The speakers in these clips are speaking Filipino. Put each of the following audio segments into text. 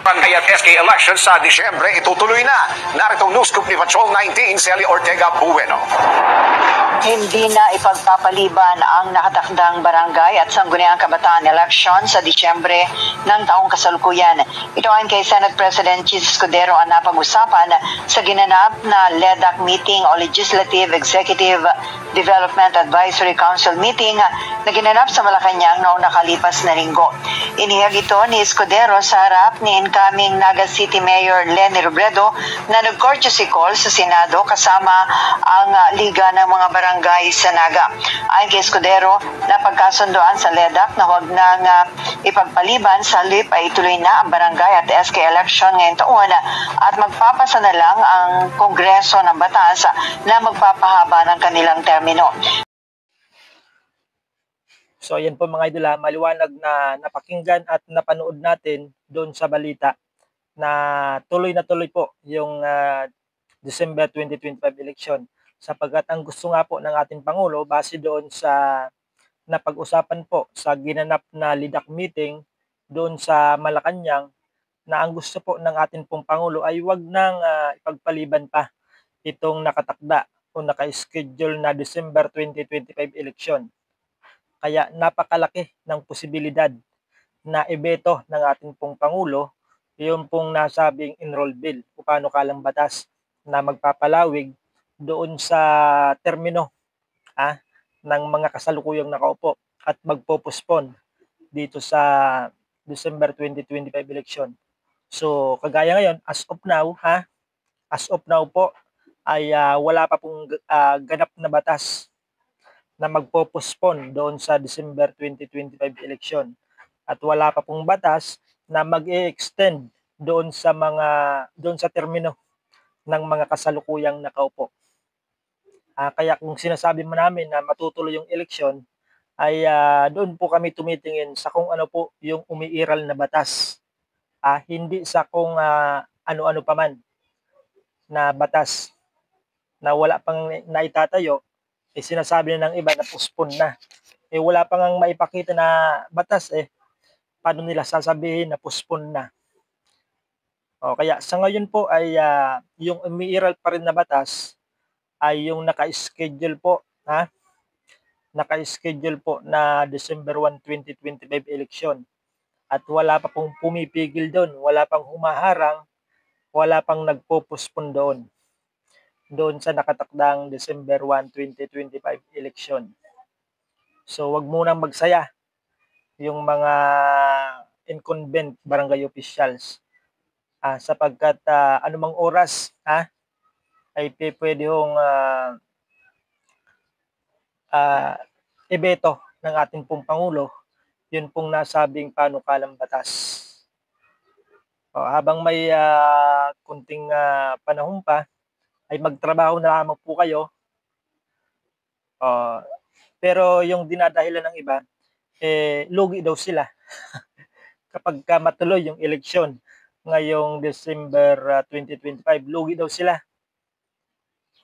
Barangay at SK election sa Disyembre itutuloy na. Narito news group ni Patrol 19, Celia Ortega Bueno. Hindi na ipagpapaliban ang nakatakdang barangay at sangguniang kabataan election sa Disyembre ng taong kasalukuyan. Ito ayon kay Senate President Chis Escudero ang napag-usapan sa ginanap na LEDAC meeting o Legislative Executive Development Advisory Council meeting na ginanap sa Malacanang noong nakalipas na linggo. Inihag ito ni Escudero sa harap ni incoming Naga City Mayor Leni Robredo na nag-courtesy call sa Senado kasama ang Liga ng mga Barangay sa Naga. Ayon kay Escudero, napagkasundoan sa LEDAC na huwag nang ipagpaliban sa halip ay ituloy na ang barangay at SK election ngayong taon at magpapasa na lang ang Kongreso ng batas na magpapahaba ng kanilang termino. So yan po mga idol, maliwanag na napakinggan at napanood natin doon sa balita na tuloy po yung December 2025 election. Sapagkat ang gusto nga po ng ating Pangulo base doon sa napag-usapan po sa ginanap na LEDAC meeting doon sa Malacanang na ang gusto po ng ating pong Pangulo ay wag nang ipagpaliban pa itong nakatakda o naka-schedule na December 2025 election. Kaya napakalaki ng posibilidad na ibeto ng ating pong Pangulo yung pong nasabing enroll bill o paano kalang batas na magpapalawig doon sa termino ng mga kasalukuyang nakaupo at magpo-postpone dito sa December 2025 election. So kagaya ngayon, as of now po ay wala pa pong ganap na batas na magpo-postpone doon sa December 2025 election. At wala pa pong batas na mag-e-extend doon sa termino ng mga kasalukuyang nakaupo. Kaya kung sinasabi mo namin na matutuloy yung eleksyon, ay doon po kami tumitingin sa kung ano po yung umiiral na batas. Hindi sa kung ano-ano pa man na batas na wala pang naitatayo, sinasabi na ng iba na postpone na. Wala pang ang maipakita na batas paano nila sasabihin na postpone na? Kaya sa ngayon po ay yung umiiral pa rin na batas ay yung naka-schedule po, naka-schedule po na December 1, 2025 election. At wala pa pong pumipigil doon, wala pang humaharang, wala pang nagpo-postpone doon sa nakatakdang December 1, 2025 election. So wag munang magsaya yung mga incumbent barangay officials sapagkat anumang oras ay pwede hong ibeto ng ating pong Pangulo yun pong nasabing panukalang batas. Habang may kunting panahon pa ay magtrabaho na lamang po kayo. Pero yung dinadahilan ng iba, lugi daw sila kapag matuloy yung eleksyon ngayong December 2025, lugi daw sila.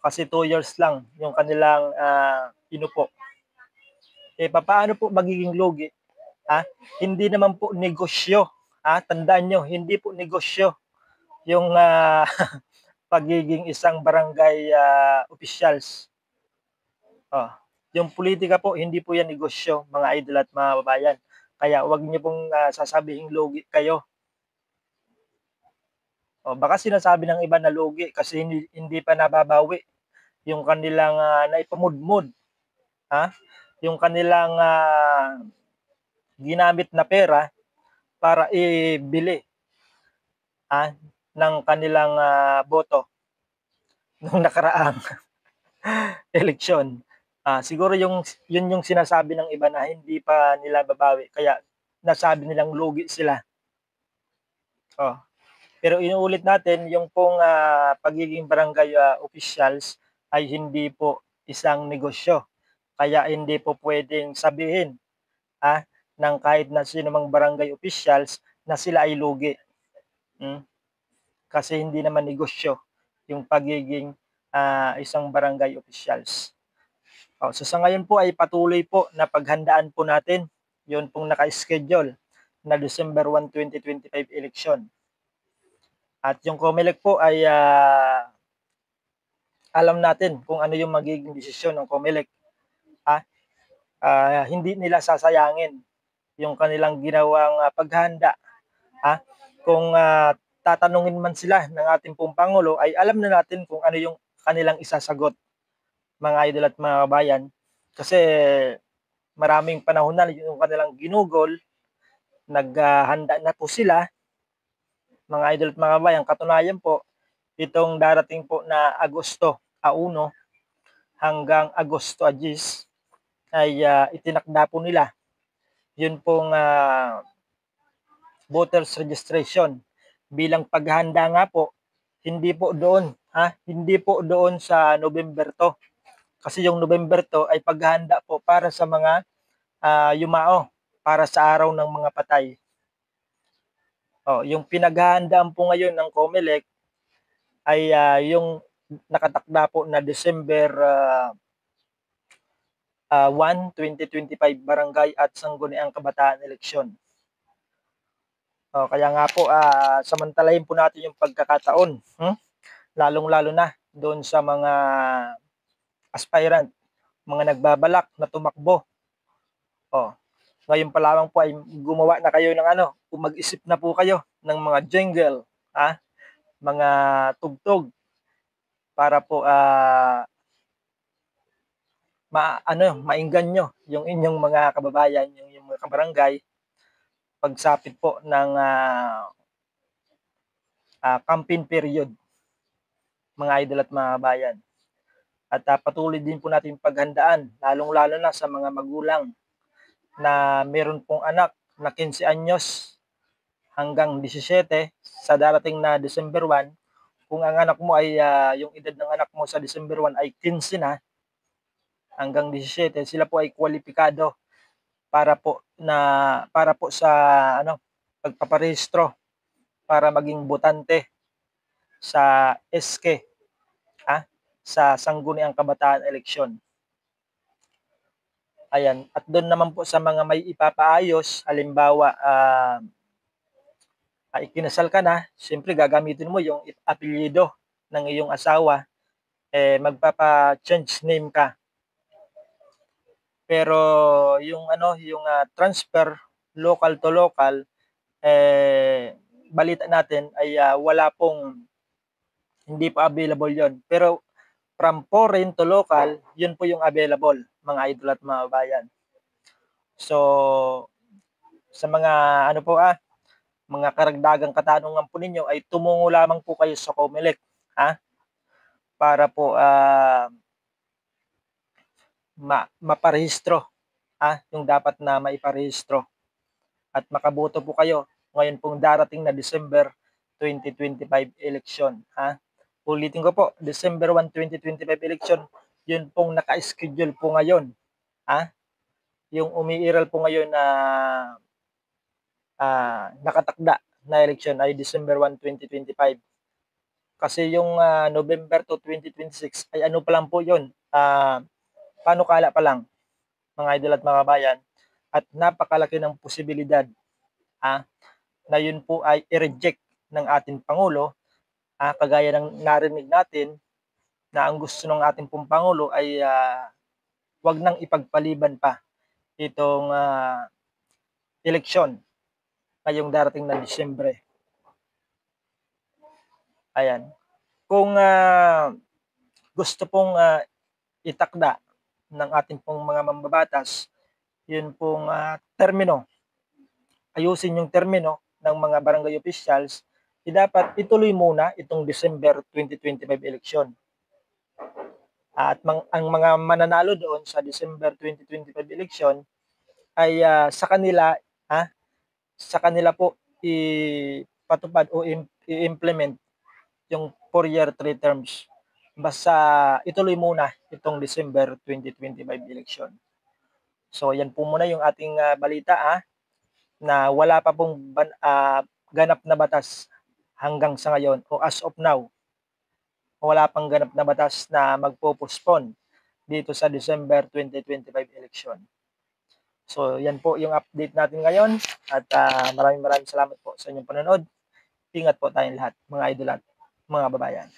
Kasi 2 years lang yung kanilang inupo. Paano po magiging lugi? Hindi naman po negosyo. Tandaan nyo, hindi po negosyo yung pagiging isang barangay officials. Yung politika po, hindi po yan negosyo, mga idol at mga babayan. Kaya wag niyo pong sasabihin lugi kayo. Baka sinasabi ng iba na lugi kasi hindi pa nababawi yung kanilang naipamudmud. Yung kanilang ginamit na pera para ibili ng kanilang boto nung nakaraang eleksyon. Siguro yun yung sinasabi ng iba na hindi pa nila babawi kaya nasabi nilang lugi sila. Pero inuulit natin yung pong pagiging barangay officials ay hindi po isang negosyo. Kaya hindi po pwedeng sabihin ng kahit na sino mang barangay officials na sila ay lugi. Kasi hindi naman negosyo yung pagiging isang barangay officials. So sa ngayon po ay patuloy po na paghandaan po natin yun pong naka-schedule na December 1, 2025 election. At yung COMELEC po ay alam natin kung ano yung magiging desisyon ng COMELEC. Hindi nila sasayangin yung kanilang ginawang paghahanda. Kung tatanungin man sila ng ating pong Pangulo, ay alam na natin kung ano yung kanilang isasagot, mga idol at mga kabayan. Kasi maraming panahon na yung kanilang ginugol, naghanda na po sila, mga idol at mga kabayan. Katunayan po, itong darating po na Agosto 1 hanggang Agosto 10 ay itinakda po nila yun pong voters registration bilang paghahanda nga po, hindi po doon sa November to. Kasi yung November to ay paghahanda po para sa mga yumao, para sa araw ng mga patay. Yung pinaghahandaan po ngayon ng COMELEC ay yung nakatakda po na December 1, 2025 barangay at sangguniang kabataan eleksyon. Kaya nga po, samantalahin po natin yung pagkakataon, lalong-lalo na doon sa mga aspirant, mga nagbabalak na tumakbo. Ngayon pa lamang po ay gumawa na kayo ng mag-isip na po kayo ng mga jingle, mga tugtog para po mainggan nyo yung inyong mga kababayan, yung mga kabarangay pagsapit po ng campaign period, mga idol at mga bayan. At patuloy din po natin paghandaan, lalong-lalo na sa mga magulang na meron pong anak na 15 anyos hanggang 17 sa darating na December 1. Kung ang anak mo ay, yung edad ng anak mo sa December 1 ay 15 na hanggang 17, sila po ay kwalipikado para po sa pagpaparehistro para maging botante sa SK, sa Sangguniang Kabataan Eleksyon. Ayan, at doon naman po sa mga may ipapaayos, halimbawa ikinasal ka na, siyempre gagamitin mo yung apelyido ng iyong asawa, magpapa-change name ka. Pero yung transfer local to local, balita natin ay hindi pa available yon. Pero from foreign to local, yun po yung available, mga idol at mga bayan. So sa mga mga karagdagang katanungan po ninyo ay tumungo lamang po kayo sa COMELEC, para po maparehistro, yung dapat na maiparehistro at makaboto po kayo ngayon pong darating na December 2025 election. Ulitin ko po, December 1, 2025 election, yun pong naka-schedule po ngayon. Yung umiiral po ngayon na nakatakda na election ay December 1, 2025. Kasi yung November 2, 2026 ay ano pa lang po yun, panukala pa lang, mga idol at mga bayan, at napakalaki ng posibilidad na yun po ay i-reject ng ating Pangulo, kagaya ng narinig natin na ang gusto ng ating pong Pangulo ay wag nang ipagpaliban pa itong eleksyon ngayong darating na Disyembre. Ayan. Kung gusto pong itakda ng ating pong mga mambabatas, yun pong termino, ayusin yung termino ng mga barangay officials, dapat ituloy muna itong December 2025 election. At ang mga mananalo doon sa December 2025 election ay sa kanila po ipatupad o i-implement yung 4-year 3 terms. Basta ituloy muna itong December 2025 election. So yan po muna yung ating balita na wala pa pong ganap na batas hanggang sa ngayon o as of now. Wala pang ganap na batas na magpo-postpone dito sa December 2025 election. So yan po yung update natin ngayon at maraming salamat po sa inyong panonood. Ingat po tayong lahat, mga idol at mga babayan.